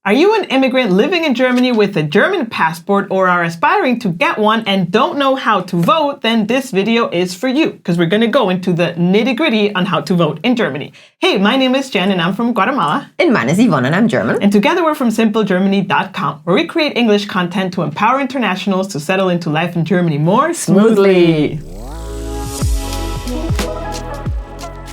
Are you an immigrant living in Germany with a German passport or are aspiring to get one and don't know how to vote? Then this video is for you because we're going to go into the nitty-gritty on how to vote in Germany. Hey, my name is Jen and I'm from Guatemala. And mine is Yvonne and I'm German. And together we're from simplegermany.com, where we create English content to empower internationals to settle into life in Germany more smoothly.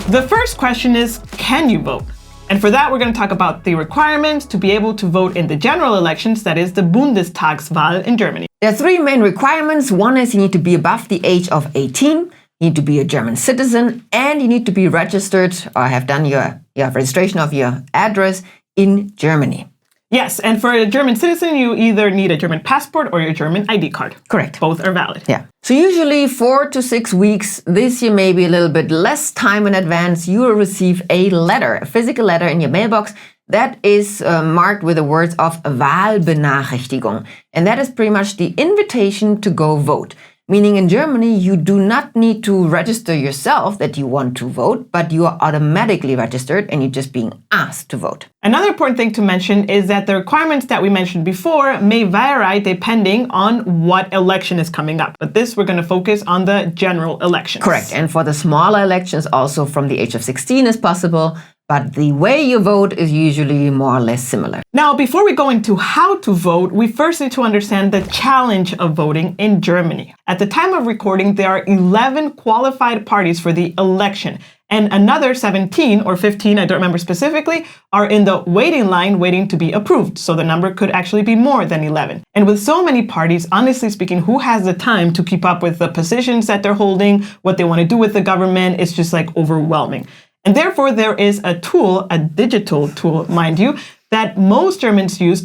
The first question is, can you vote? And for that, we're going to talk about the requirements to be able to vote in the general elections, that is the Bundestagswahl in Germany. There are three main requirements. One is you need to be above the age of 18, you need to be a German citizen, and you need to be registered or have done your registration of your address in Germany. Yes, and for a German citizen, you either need a German passport or your German ID card. Correct. Both are valid. Yeah. So usually 4 to 6 weeks, this year maybe a little bit less time in advance, you will receive a letter, a physical letter in your mailbox that is marked with the words of Wahlbenachrichtigung. And that is pretty much the invitation to go vote. Meaning in Germany, you do not need to register yourself that you want to vote, but you are automatically registered and you're just being asked to vote. Another important thing to mention is that the requirements that we mentioned before may vary depending on what election is coming up. But this, we're going to focus on the general elections. Correct. And for the smaller elections, also from the age of 16 is possible. But the way you vote is usually more or less similar. Now, before we go into how to vote, we first need to understand the challenge of voting in Germany. At the time of recording, there are 11 qualified parties for the election, and another 17 or 15, I don't remember specifically, are in the waiting line waiting to be approved. So the number could actually be more than 11. And with so many parties, honestly speaking, who has the time to keep up with the positions that they're holding, what they want to do with the government? It's just like overwhelming. And therefore, there is a tool, a digital tool, mind you, that most Germans use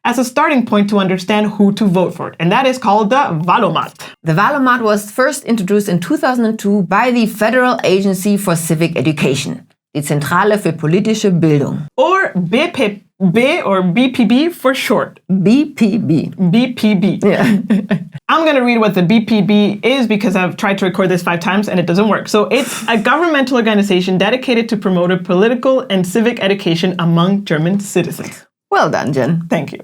as a starting point to understand who to vote for. And that is called the Wahlomat. The Wahlomat was first introduced in 2002 by the Federal Agency for Civic Education, die Zentrale für politische Bildung. Or BPB for short. BPB. BPB. Yeah. I'm going to read what the BPB is because I've tried to record this 5 times and it doesn't work. So it's a governmental organization dedicated to promote political and civic education among German citizens. Well done, Jen. Thank you.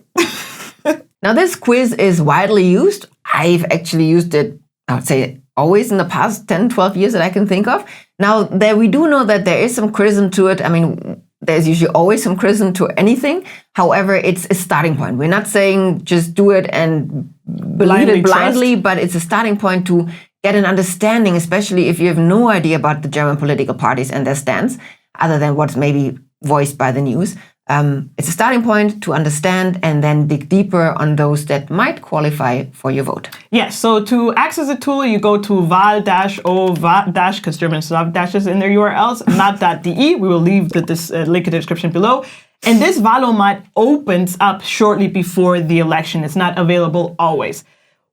Now, this quiz is widely used. I've actually used it, I would say, always in the past 10, 12 years that I can think of. Now, we do know that there is some criticism to it. I mean, there's usually always some criticism to anything. However, it's a starting point. We're not saying just do it and believe it blindly, but it's a starting point to get an understanding, especially if you have no idea about the German political parties and their stance, other than what's maybe voiced by the news. It's a starting point to understand and then dig deeper on those that might qualify for your vote. Yes, so to access the tool, you go to wahl-o, because Germans love dashes in their URLs, mat.de. We will leave this link in the description below. And this Wahlomat opens up shortly before the election. It's not available always.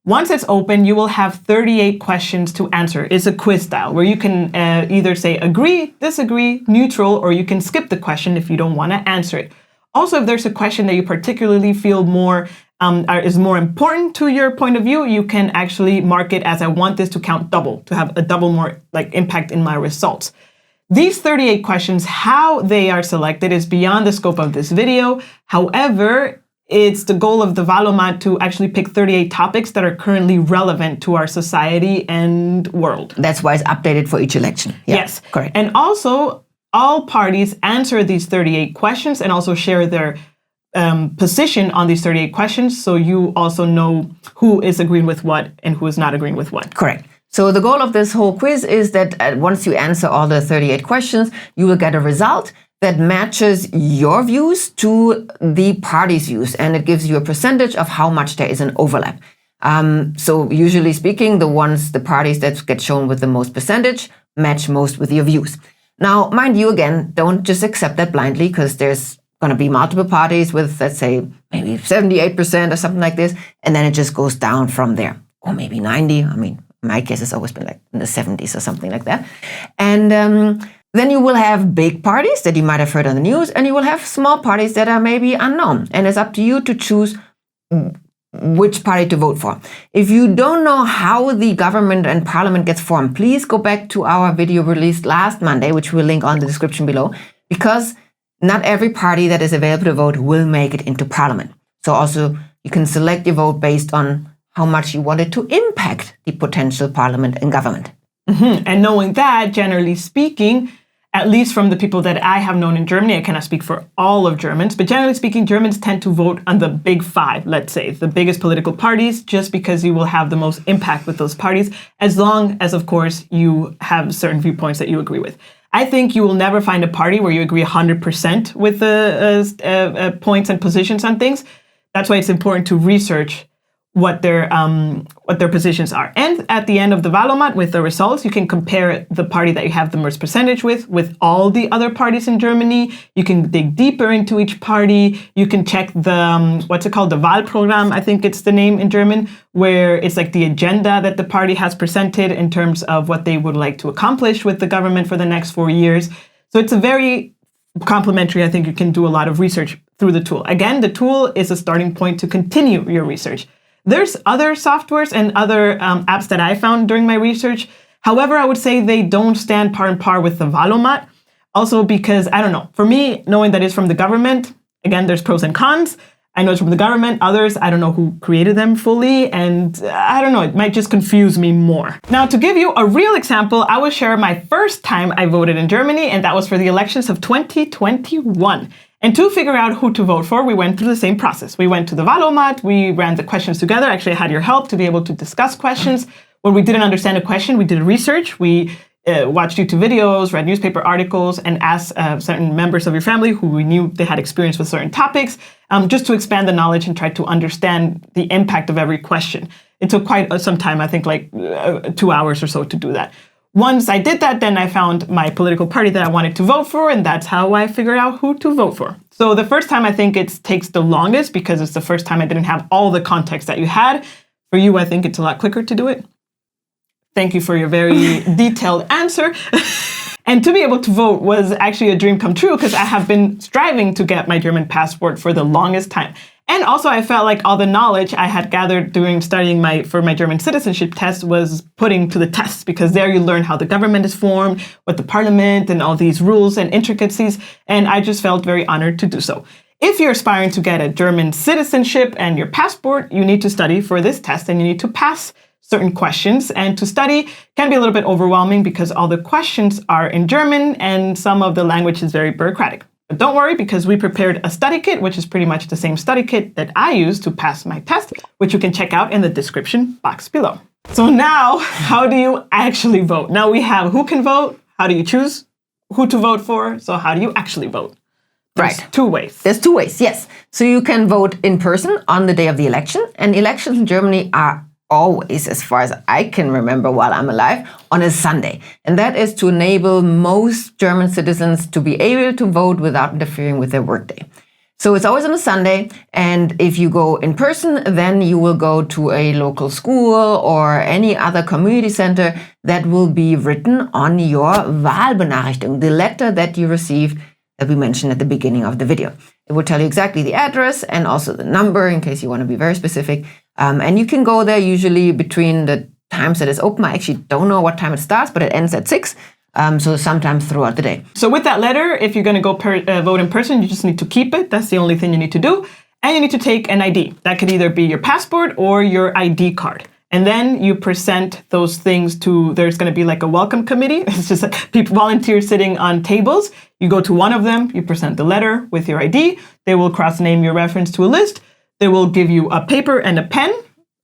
Once it's open, you will have 38 questions to answer. It's a quiz style where you can either say agree, disagree, neutral, or you can skip the question if you don't want to answer it. Also, if there's a question that you particularly feel is more important to your point of view, you can actually mark it as I want this to count double, to have a double more impact in my results. These 38 questions, how they are selected is beyond the scope of this video. However, it's the goal of the Wahlomat to actually pick 38 topics that are currently relevant to our society and world. That's why it's updated for each election. Yeah, yes, correct. And also, all parties answer these 38 questions and also share their position on these 38 questions, so you also know who is agreeing with what and who is not agreeing with what. Correct. So the goal of this whole quiz is that once you answer all the 38 questions, you will get a result that matches your views to the party's views, and it gives you a percentage of how much there is an overlap. So usually speaking, the parties that get shown with the most percentage match most with your views. Now, mind you, again, don't just accept that blindly, because there's going to be multiple parties with, let's say, maybe 78% or something like this, and then it just goes down from there, or maybe 90. I mean, my case has always been like in the 70s or something like that. And then you will have big parties that you might have heard on the news, and you will have small parties that are maybe unknown. And it's up to you to choose which party to vote for. If you don't know how the government and parliament gets formed, please go back to our video released last Monday, which we'll link on the description below, because not every party that is available to vote will make it into parliament. So also you can select your vote based on how much you wanted to impact the potential parliament and government. And knowing that, generally speaking, at least from the people that I have known in Germany, I cannot speak for all of Germans, but generally speaking, Germans tend to vote on the big five, let's say, the biggest political parties, just because you will have the most impact with those parties, as long as, of course, you have certain viewpoints that you agree with. I think you will never find a party where you agree 100% with the points and positions on things. That's why it's important to research what their positions are. And at the end of the Wahlomat, with the results, you can compare the party that you have the most percentage with all the other parties in Germany. You can dig deeper into each party. You can check the, what's it called? The Wahlprogramm, I think it's the name in German, where it's like the agenda that the party has presented in terms of what they would like to accomplish with the government for the next 4 years. So it's a very complementary. I think you can do a lot of research through the tool. Again, the tool is a starting point to continue your research. There's other softwares and other apps that I found during my research. However, I would say they don't stand par and par with the Wahlomat. Also because, I don't know, for me, knowing that it's from the government, again, there's pros and cons. I know it's from the government. Others, I don't know who created them fully. And I don't know, it might just confuse me more. Now, to give you a real example, I will share my first time I voted in Germany, and that was for the elections of 2021. And to figure out who to vote for, we went through the same process. We went to the Wahlomat, we ran the questions together. Actually, I had your help to be able to discuss questions. When we didn't understand a question, we did research. We watched YouTube videos, read newspaper articles, and asked certain members of your family who we knew they had experience with certain topics, just to expand the knowledge and try to understand the impact of every question. It took quite some time, I think like 2 hours or so to do that. Once I did that, then I found my political party that I wanted to vote for, and that's how I figured out who to vote for. So the first time I think it takes the longest because it's the first time I didn't have all the context that you had. For you, I think it's a lot quicker to do it. Thank you for your very detailed answer. And to be able to vote was actually a dream come true because I have been striving to get my German passport for the longest time. And also I felt like all the knowledge I had gathered during studying for my German citizenship test was putting to the test, because there you learn how the government is formed, what the parliament and all these rules and intricacies. And I just felt very honored to do so. If you're aspiring to get a German citizenship and your passport, you need to study for this test and you need to pass certain questions. And to study can be a little bit overwhelming because all the questions are in German and some of the language is very bureaucratic. But don't worry, because we prepared a study kit, which is pretty much the same study kit that I used to pass my test, which you can check out in the description box below. So now, how do you actually vote? Now we have who can vote, how do you choose who to vote for, so how do you actually vote? There's two ways. There's two ways, yes. So you can vote in person on the day of the election, and elections in Germany are always, as far as I can remember while I'm alive, on a Sunday. And that is to enable most German citizens to be able to vote without interfering with their workday. So it's always on a Sunday, and if you go in person, then you will go to a local school or any other community center that will be written on your Wahlbenachrichtigung, the letter that you received that we mentioned at the beginning of the video. It will tell you exactly the address and also the number in case you want to be very specific. And you can go there usually between the times that it's open. I actually don't know what time it starts, but it ends at 6. So sometimes throughout the day. So with that letter, if you're going to go vote in person, you just need to keep it. That's the only thing you need to do. And you need to take an ID. That could either be your passport or your ID card. And then you present those things to, there's going to be like a welcome committee. It's just people, volunteers sitting on tables. You go to one of them, you present the letter with your ID. They will cross-name your reference to a list. They will give you a paper and a pen,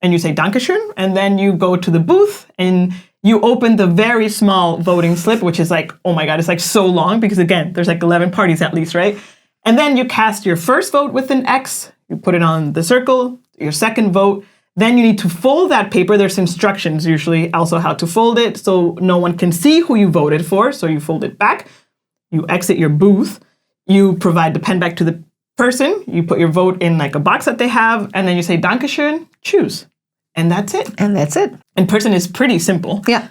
and you say Dankeschön. And then you go to the booth and you open the very small voting slip, which is like, oh my God, it's like so long because again, there's like 11 parties at least, right? And then you cast your first vote with an X. You put it on the circle, your second vote. Then you need to fold that paper. There's instructions usually also how to fold it so no one can see who you voted for. So you fold it back, you exit your booth, you provide the pen back to the person, you put your vote in like a box that they have, and then you say Dankeschön, choose. And that's it. And that's it. In person is pretty simple. Yeah.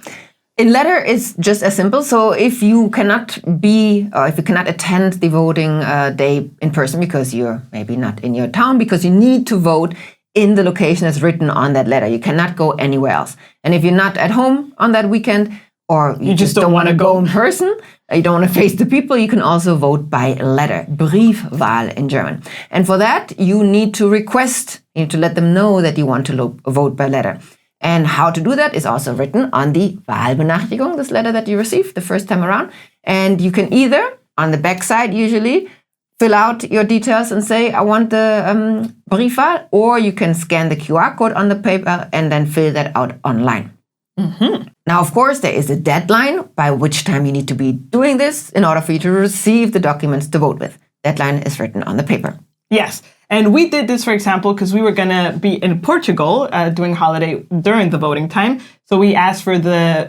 In letter, it's just as simple. So if you cannot be, or if you cannot attend the voting day in person because you're maybe not in your town, because you need to vote in the location that's written on that letter. You cannot go anywhere else. And if you're not at home on that weekend, or you just don't want to go in person, you don't want to face the people, you can also vote by letter, Briefwahl in German. And for that, you need to request, you need to let them know that you want to vote by letter. And how to do that is also written on the Wahlbenachrichtigung, this letter that you received the first time around. And you can either, on the back side usually, fill out your details and say, I want the Briefwahl, or you can scan the QR code on the paper and then fill that out online. Mm-hmm. Now, of course, there is a deadline by which time you need to be doing this in order for you to receive the documents to vote with. Deadline is written on the paper. Yes. And we did this, for example, because we were going to be in Portugal doing holiday during the voting time. So we asked for the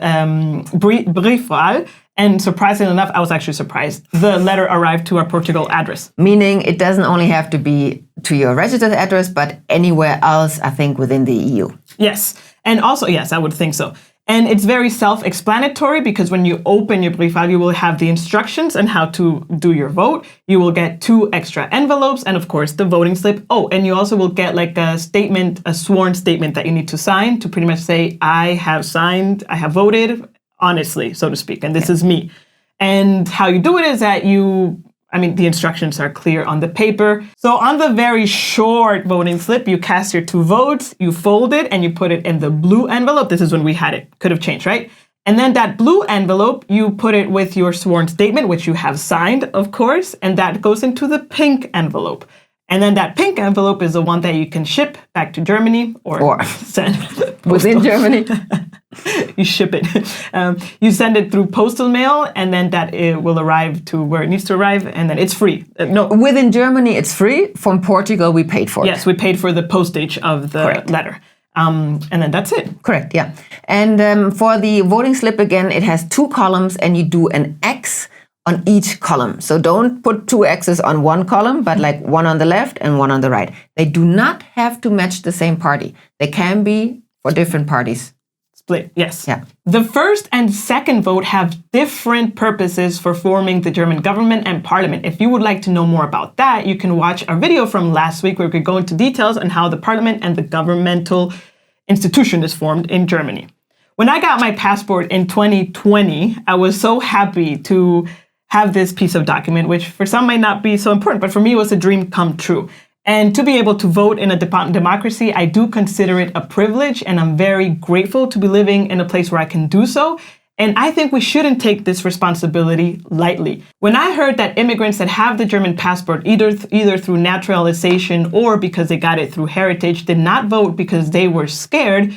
Briefwahl. And surprisingly enough, I was actually surprised. The letter arrived to our Portugal address. Meaning it doesn't only have to be to your registered address, but anywhere else, I think, within the EU. Yes. And also, yes, I would think so. And it's very self-explanatory because when you open your Briefwahl, you will have the instructions on how to do your vote. You will get 2 extra envelopes and, of course, the voting slip. Oh, and you also will get like a statement, a sworn statement that you need to sign to pretty much say, I have signed, I have voted honestly, so to speak, and this is me. And how you do it is that the instructions are clear on the paper. So on the very short voting slip, you cast your 2 votes, you fold it, and you put it in the blue envelope. This is when we had it. Could have changed, right? And then that blue envelope, you put it with your sworn statement, which you have signed, of course, and that goes into the pink envelope. And then that pink envelope is the one that you can ship back to Germany or send within Germany. You ship it. You send it through postal mail, and then it will arrive to where it needs to arrive, and then it's free. Within Germany, it's free. From Portugal, we paid for it. Yes, we paid for the postage of the letter. And then that's it. Correct, yeah. And for the voting slip, again, it has 2 columns, and you do an X on each column. So don't put 2 X's on one column, but like one on the left and one on the right. They do not have to match the same party. They can be for different parties. Split, yes. Yeah. The first and second vote have different purposes for forming the German government and parliament. If you would like to know more about that, you can watch our video from last week where we could go into details on how the parliament and the governmental institution is formed in Germany. When I got my passport in 2020, I was so happy to have this piece of document, which for some might not be so important, but for me it was a dream come true. And to be able to vote in a democracy, I do consider it a privilege, and I'm very grateful to be living in a place where I can do so. And I think we shouldn't take this responsibility lightly. When I heard that immigrants that have the German passport, either through naturalization or because they got it through heritage, did not vote because they were scared,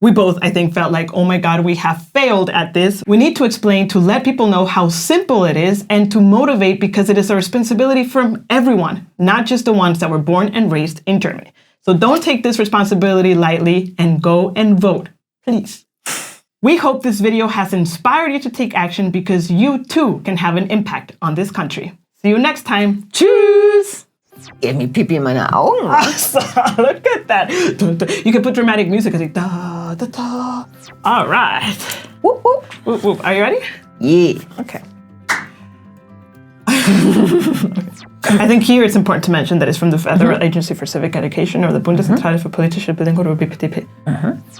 we both, I think, felt like, oh my God, we have failed at this. We need to explain to let people know how simple it is and to motivate because it is a responsibility from everyone, not just the ones that were born and raised in Germany. So don't take this responsibility lightly and go and vote, please. We hope this video has inspired you to take action because you too can have an impact on this country. See you next time. Tschüss! Give me pipi in meine Augen. Look at that. You can put dramatic music like da da da. All right. Whoop, whoop. Whoop, whoop. Are you ready? Yeah. Okay. I think here it's important to mention that it's from the Federal Agency for Civic Education, or the Bundeszentrale für politische Bildung, or BPDP.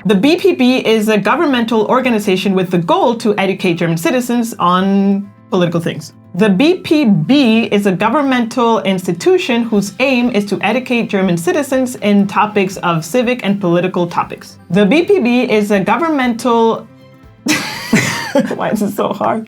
The BPB is a governmental organization with the goal to educate German citizens on political things. The BPB is a governmental institution whose aim is to educate German citizens in topics of civic and political topics. The BPB is a governmental... Why is it so hard?